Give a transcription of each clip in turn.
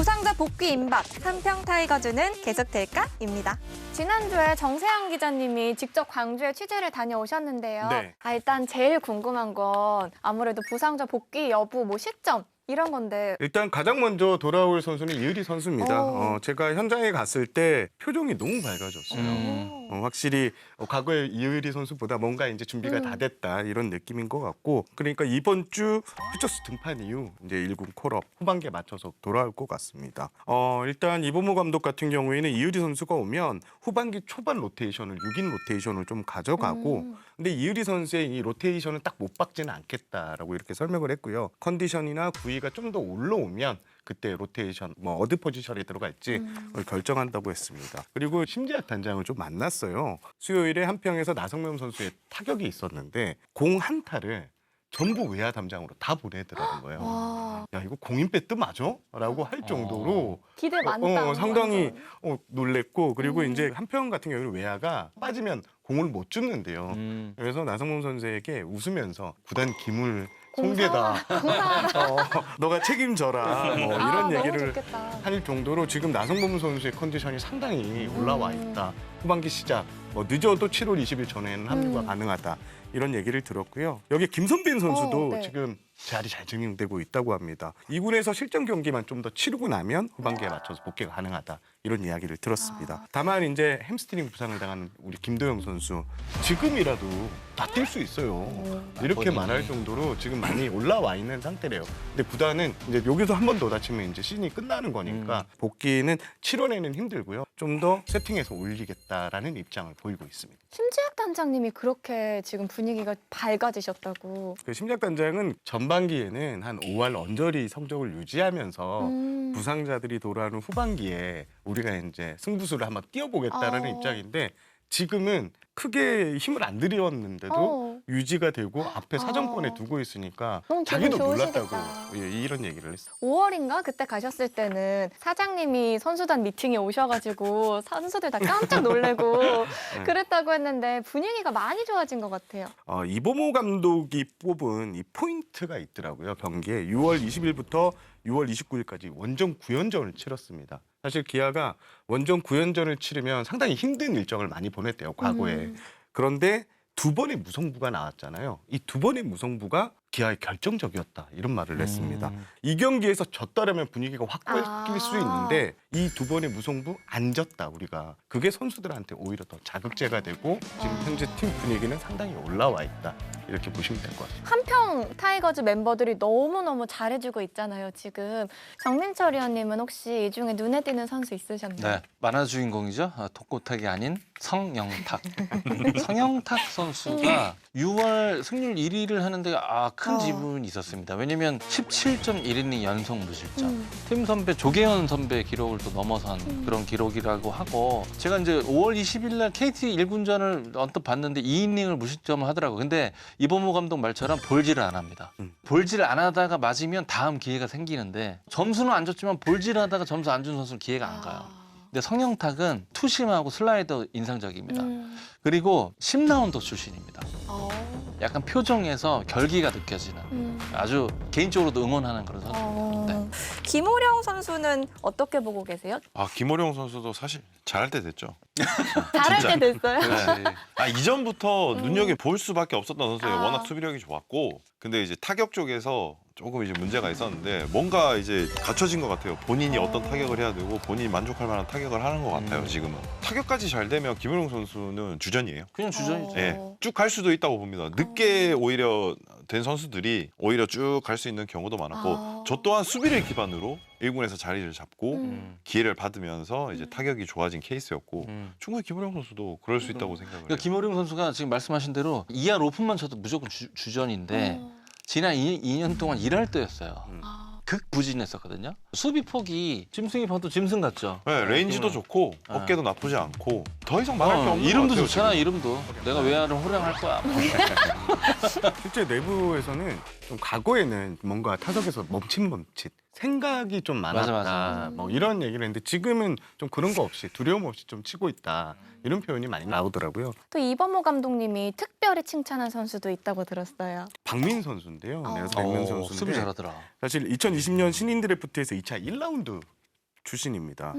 부상자 복귀 임박, 한평 타이거즈는 계속될까?입니다. 지난주에 정세영 기자님이 직접 광주에 취재를 다녀오셨는데요. 네. 일단 제일 궁금한 건 아무래도 부상자 복귀 여부, 시점 이런 건데. 일단 가장 먼저 돌아올 선수는 이의리 선수입니다. 오. 제가 현장에 갔을 때 표정이 너무 밝아졌어요. 확실히 과거의 이의리 선수보다 뭔가 이제 준비가 다 됐다 이런 느낌인 것 같고, 그러니까 이번 주 퓨처스 등판 이후 이제 1군 콜업 후반기에 맞춰서 돌아올 것 같습니다. 일단 이범호 감독 같은 경우에는 이의리 선수가 오면 후반기 초반 로테이션을 6인 로테이션을 좀 가져가고, 근데 이의리 선수의 이 로테이션은 딱 못 박지는 않겠다라고 이렇게 설명을 했고요. 컨디션이나 구위가 좀 더 올라오면 그때 로테이션 어디 포지션에 들어갈지 결정한다고 했습니다. 그리고 심재학 단장을 좀 만났어요. 수요일에 한평에서 나성범 선수의 타격이 있었는데 공 한 타를 전부 외야 담장으로 다 보내더라는 거예요. 와, 야, 이거 공인 배트 맞아? 라고 할 정도로 기대 많다. 상당히 놀랬고, 그리고 이제 한평 같은 경우는 외야가 빠지면 공을 못 줍는데요. 그래서 나성범 선수에게 웃으면서 구단 기물 송계다. 너가 책임져라. 이런 너무 얘기를 좋겠다. 할 정도로 지금 나성범 선수의 컨디션이 상당히 올라와 있다. 후반기 시작 늦어도 7월 20일 전에는 합류가 가능하다. 이런 얘기를 들었고요. 여기 김선빈 선수도 네. 지금 자리 잘 증명되고 있다고 합니다. 2군에서 실전 경기만 좀 더 치르고 나면 후반기에 맞춰서 복귀가 가능하다. 이런 이야기를 들었습니다. 다만 이제 햄스트링 부상을 당한 우리 김도영 선수 지금이라도 다 뛸 수 있어요. 이렇게 말할 정도로 지금 많이 올라와 있는 상태래요. 근데 구단은 이제 여기서 한 번 더 다치면 이제 시즌이 끝나는 거니까 복귀는 7월에는 힘들고요. 좀 더 세팅해서 올리겠다라는 입장을 보이고 있습니다. 심재학 단장님이 그렇게 지금 분위기가 밝아지셨다고. 그 심작 단장은 전반기에는 한 5할 언저리 성적을 유지하면서 부상자들이 돌아오는 후반기에 우리가 이제 승부수를 한번 띄워보겠다라는 입장인데, 지금은 크게 힘을 안 들였는데도 유지가 되고 앞에 사정권에 두고 있으니까 너무 자기도 기분 놀랐다고 좋으시겠다. 이런 얘기를 했어요. 5월인가 그때 가셨을 때는 사장님이 선수단 미팅에 오셔가지고 선수들 다 깜짝 놀래고 그랬다고 했는데 분위기가 많이 좋아진 것 같아요. 이범호 감독이 뽑은 이 포인트가 있더라고요. 경기에 6월 20일부터 6월 29일까지 원정 9연전을 치렀습니다. 사실 기아가 원정 9연전을 치르면 상당히 힘든 일정을 많이 보냈대요, 과거에. 그런데 두 번의 무승부가 나왔잖아요. 이 두 번의 무승부가 기아의 결정적이었다, 이런 말을 했습니다. 이 경기에서 졌다라면 분위기가 확 바뀔 수 있는데 이 두 번의 무승부 안 졌다, 우리가. 그게 선수들한테 오히려 더 자극제가 되고 지금 현재 팀 분위기는 상당히 올라와 있다, 이렇게 보시면 될 것 같습니다. 한평 타이거즈 멤버들이 너무너무 잘해주고 있잖아요, 지금. 정민철 위원님은 혹시 이 중에 눈에 띄는 선수 있으셨나요? 네, 만화 주인공이죠. 독고탁이 아닌 성영탁. 성영탁 선수가 6월 승률 1위를 하는데 큰 지분이 있었습니다. 왜냐면 17.1이닝 연속 무실점. 팀 선배 조계현 선배 기록을 또 넘어선 그런 기록이라고 하고, 제가 이제 5월 20일 날 KT 1군전을 언뜻 봤는데 2이닝을 무실점을 하더라고요. 근데 이범호 감독 말처럼 볼질을 안 합니다. 볼질 안 하다가 맞으면 다음 기회가 생기는데, 점수는 안 줬지만 볼질 하다가 점수 안 준 선수는 기회가 안 가요. 근데 성영탁은 투심하고 슬라이더 인상적입니다. 그리고 10라운드 출신입니다. 약간 표정에서 결기가 느껴지는 아주 개인적으로도 응원하는 그런 선수입니다. 네. 김호령 선수는 어떻게 보고 계세요? 김호령 선수도 사실 잘할 때 됐죠. 잘할 진짜. 때 됐어요? 네. 이전부터 눈여겨볼 수밖에 없었던 선수예요. 워낙 수비력이 좋았고. 근데 이제 타격 쪽에서 조금 이제 문제가 있었는데 뭔가 이제 갖춰진 것 같아요. 본인이 어떤 타격을 해야 되고 본인이 만족할 만한 타격을 하는 것 같아요, 지금은. 타격까지 잘 되면 김호령 선수는 주전이에요. 그냥 주전이죠. 예, 쭉 갈 수도 있다고 봅니다. 늦게 오히려 된 선수들이 오히려 쭉 갈 수 있는 경우도 많았고, 저 또한 수비를 기반으로 1군에서 자리를 잡고 기회를 받으면서 이제 타격이 좋아진 케이스였고, 충분히 김호령 선수도 그럴 수 있다고 생각을 해요. 그러니까 김호령 선수가 지금 말씀하신 대로 2할 오픈만 쳐도 무조건 주전인데 지난 2년 동안 일할 때였어요. 극부진했었거든요. 수비 폭이 짐승이 봐도 짐승 같죠. 네, 레인지도 좋고 어깨도 나쁘지 않고 더 이상 말할 게 없는 이름도 것 같아요, 좋잖아. 지금. 이름도 내가 외야를 호령할 거야. 실제 내부에서는 좀 과거에는 뭔가 타석에서 멈칫멈칫 생각이 좀 많았다, 맞아. 이런 얘기를 했는데 지금은 좀 그런 거 없이 두려움 없이 좀 치고 있다, 이런 표현이 많이 나오더라고요. 또 이범호 감독님이 특별히 칭찬한 선수도 있다고 들었어요. 박민 선수인데요. 박민 수비 선수인데 잘하더라. 사실 2020년 신인 드래프트에서 2차 1라운드 출신입니다.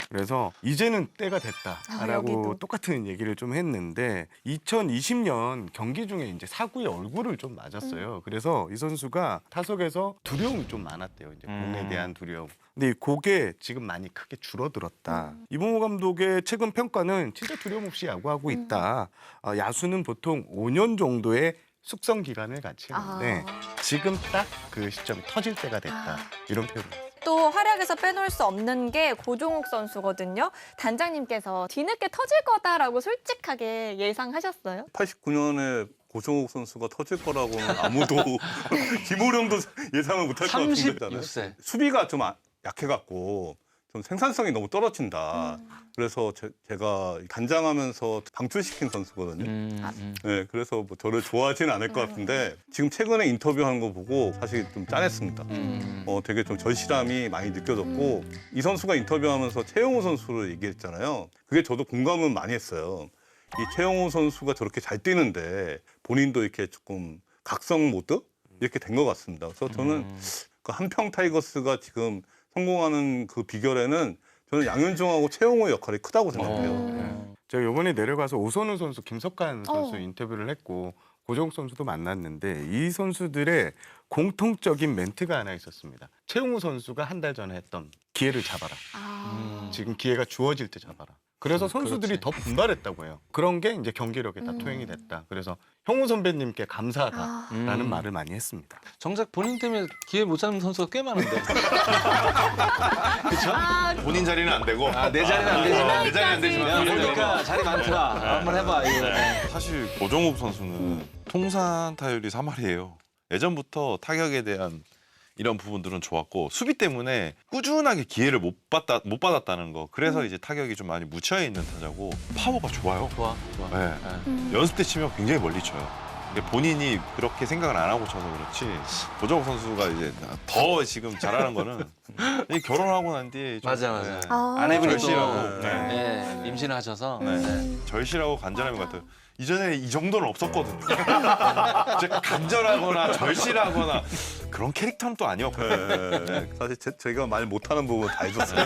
그래서 이제는 때가 됐다라고 여기도. 똑같은 얘기를 좀 했는데 2020년 경기 중에 이제 사구의 얼굴을 좀 맞았어요. 그래서 이 선수가 타석에서 두려움이 좀 많았대요. 이제 공에 대한 두려움. 근데 그게 지금 많이 크게 줄어들었다. 이봉호 감독의 최근 평가는 진짜 두려움 없이 야구하고 있다. 야수는 보통 5년 정도의 숙성 기간을 갖추는데 지금 딱 그 시점이 터질 때가 됐다. 이런 표현. 또 활약에서 빼놓을 수 없는 게 고종욱 선수거든요. 단장님께서 뒤늦게 터질 거다라고 솔직하게 예상하셨어요? 89년에 고종욱 선수가 터질 거라고는 아무도 김호령도 예상을 못할 것 같은데 36세. 수비가 좀 약해갖고 좀 생산성이 너무 떨어진다. 그래서 제가 단장하면서 방출시킨 선수거든요. 네, 그래서 뭐 저를 좋아하지는 않을 것 같은데 지금 최근에 인터뷰하는 거 보고 사실 좀 짠했습니다. 되게 좀 절실함이 많이 느껴졌고 이 선수가 인터뷰하면서 최용호 선수를 얘기했잖아요. 그게 저도 공감은 많이 했어요. 이 최용호 선수가 저렇게 잘 뛰는데 본인도 이렇게 조금 각성 모드 이렇게 된 것 같습니다. 그래서 저는 그 한평 타이거스가 지금 성공하는 그 비결에는 저는 양현종하고 최용호의 역할이 크다고 생각해요. 제가 이번에 내려가서 오선우 선수, 김석환 선수 인터뷰를 했고 고종욱 선수도 만났는데 이 선수들의 공통적인 멘트가 하나 있었습니다. 최용우 선수가 한 달 전에 했던 기회를 잡아라. 지금 기회가 주어질 때 잡아라. 그래서 선수들이 더 분발했다고 해요. 그런 게 이제 경기력에 다 토행이 됐다. 그래서 형우 선배님께 감사하다라는 말을 많이 했습니다. 정작 본인 때문에 기회 못 잡는 선수가 꽤 많은데. 그렇죠? 본인 자리는 안 되고 내 자리는 안 되지만 내 자리는 안 되지만 야, 보니까 자리 많더라. 한번 해봐. 이거. 사실 고종욱 선수는 통산 타율이 3할이에요. 예전부터 타격에 대한 이런 부분들은 좋았고 수비 때문에 꾸준하게 기회를 못 받았다는 거. 그래서 이제 타격이 좀 많이 묻혀 있는 타자고 파워가 좋아요. 좋아. 네. 연습 때 치면 굉장히 멀리 쳐요. 근데 본인이 그렇게 생각을 안 하고 쳐서 그렇지 고종욱 선수가 이제 더 지금 잘하는 거는 이 결혼하고 난 뒤에 좀, 맞아. 네. 아내분이 또 절실하고 임신하셔서 절실하고 간절함인 것 같아요. 이전에 이 정도는 없었거든요. 진짜 간절하거나 절실하거나 그런 캐릭터는 또 아니었거든요. 네. 사실 제가 말 못하는 부분 다 해줬어요.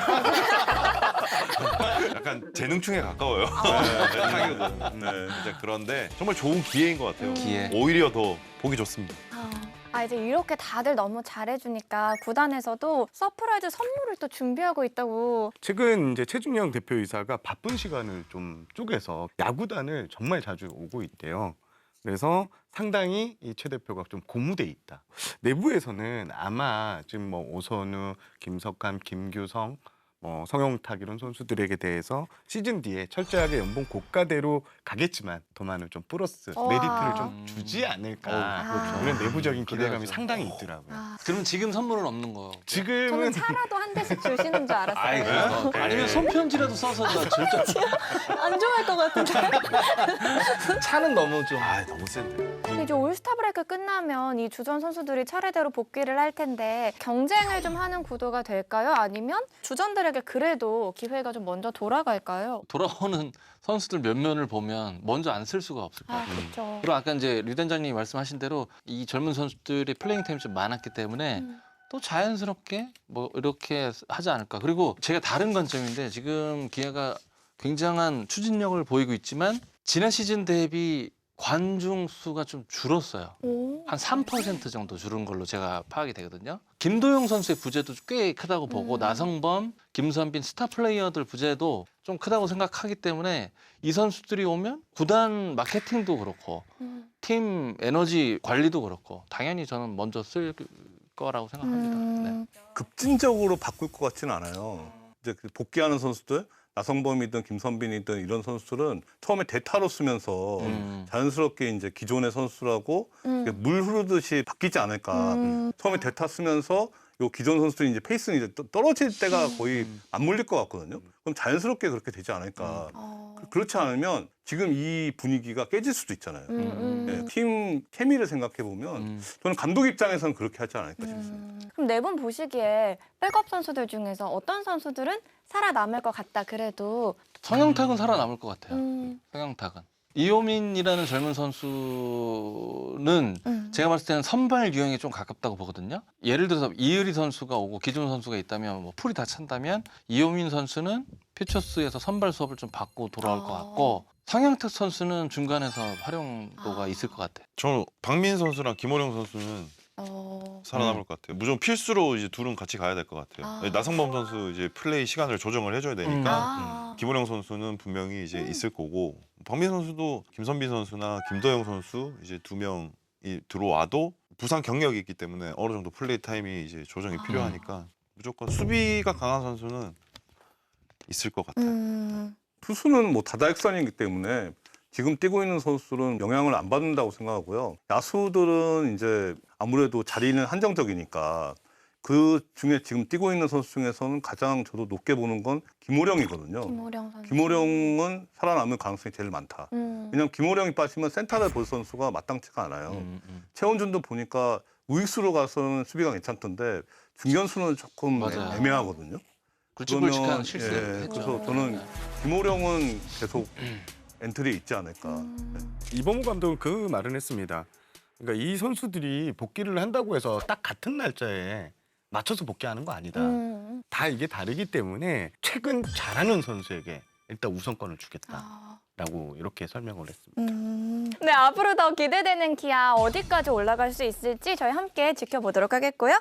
약간 재능충에 가까워요. 타격은. 진짜 그런데 정말 좋은 기회인 것 같아요. 기회. 오히려 더 보기 좋습니다. 이제 이렇게 다들 너무 잘해주니까 구단에서도 서프라이즈 선물을 또 준비하고 있다고. 최근 이제 최준영 대표이사가 바쁜 시간을 좀 쪼개서 야구단을 정말 자주 오고 있대요. 그래서 상당히 이 최 대표가 좀 고무돼 있다. 내부에서는 아마 지금 뭐 오선우, 김석환, 김규성, 뭐 성영탁 이런 선수들에게 대해서 시즌 뒤에 철저하게 연봉 고가대로 가겠지만 더 많은 좀 플러스 메리트를 좀 주지 않을까 이런 내부적인 기대감이 그래야죠. 상당히 있더라고요. 그러면 지금 선물은 없는 거. 저는 지금은 차라도 한 대씩 주시는 줄 알았어요. 아니면 손편지라도 써서 절대 안 좋아할 것 같은데. 차는 너무 좀. 너무 센데. 이제 올스타 브레이크 끝나면 이 주전 선수들이 차례대로 복귀를 할 텐데 경쟁을 좀 하는 구도가 될까요? 아니면 주전들에게 그래도 기회가 좀 먼저 돌아갈까요? 돌아오는 선수들 몇 면을 보면 먼저 안 쓸 수가 없을 것 같아요. 그렇죠. 그리고 아까 이제 류 단장님이 말씀하신 대로 이 젊은 선수들이 플레잉 타임이 좀 많았기 때문에 또 자연스럽게 뭐 이렇게 하지 않을까. 그리고 제가 다른 관점인데 지금 기아가 굉장한 추진력을 보이고 있지만 지난 시즌 대비 관중 수가 좀 줄었어요. 한 3% 정도 줄은 걸로 제가 파악이 되거든요. 김도영 선수의 부재도 꽤 크다고 보고 나성범, 김선빈 스타 플레이어들 부재도 좀 크다고 생각하기 때문에 이 선수들이 오면 구단 마케팅도 그렇고 팀 에너지 관리도 그렇고 당연히 저는 먼저 쓸 거라고 생각합니다. 네. 급진적으로 바꿀 것 같지는 않아요. 이제 그 복귀하는 선수들 나성범이든 김선빈이든 이런 선수들은 처음에 대타로 쓰면서 자연스럽게 이제 기존의 선수라고 물 흐르듯이 바뀌지 않을까. 처음에 대타 쓰면서 요 기존 선수들이 이제 페이스는 이제 떨어질 때가 거의 안 몰릴 것 같거든요. 그럼 자연스럽게 그렇게 되지 않을까. 그렇지 않으면 지금 이 분위기가 깨질 수도 있잖아요. 네, 팀 케미를 생각해 보면 저는 감독 입장에서는 그렇게 하지 않을까 싶습니다. 그럼 네 분 보시기에 백업 선수들 중에서 어떤 선수들은 살아남을 것 같다 그래도 성영탁은 살아남을 것 같아요. 성영탁은. 이호민이라는 젊은 선수는 제가 봤을 때는 선발 유형에 좀 가깝다고 보거든요. 예를 들어서 이의리 선수가 오고 기존 선수가 있다면 뭐 풀이 다 찬다면 이호민 선수는 퓨처스에서 선발 수업을 좀 받고 돌아올 것 같고 성영탁 선수는 중간에서 활용도가 있을 것 같아요. 저는 박민 선수랑 김호령 선수는 살아남을 것 같아요. 무조건 필수로 이제 둘은 같이 가야 될 것 같아요. 나성범 선수 이제 플레이 시간을 조정을 해줘야 되니까 김호령 선수는 분명히 이제 있을 거고 박민 선수도 김선빈 선수나 김도영 선수 이제 두 명이 들어와도 부상 경력이 있기 때문에 어느 정도 플레이 타임이 이제 조정이 필요하니까 무조건 수비가 강한 선수는 있을 것 같아요. 투수는 뭐 다다익선이기 때문에 지금 뛰고 있는 선수들은 영향을 안 받는다고 생각하고요. 야수들은 이제 아무래도 자리는 한정적이니까 그 중에 지금 뛰고 있는 선수 중에서는 가장 저도 높게 보는 건 김호령이거든요. 김호령 선수. 김호령은 살아남을 가능성이 제일 많다. 왜냐하면 김호령이 빠지면 센터를 볼 선수가 마땅치가 않아요. 최원준도 보니까 우익수로 가서는 수비가 괜찮던데 중견수는 조금 맞아요. 애매하거든요. 굵직굵직한 그러면, 실수했죠. 그래서 저는 김호령은 계속 엔트리에 있지 않을까. 이범호 감독은 그 말은 했습니다. 그러니까 이 선수들이 복귀를 한다고 해서 딱 같은 날짜에 맞춰서 복귀하는 거 아니다. 다 이게 다르기 때문에 최근 잘하는 선수에게 일단 우선권을 주겠다라고 이렇게 설명을 했습니다. 네, 앞으로 더 기대되는 기아 어디까지 올라갈 수 있을지 저희 함께 지켜보도록 하겠고요.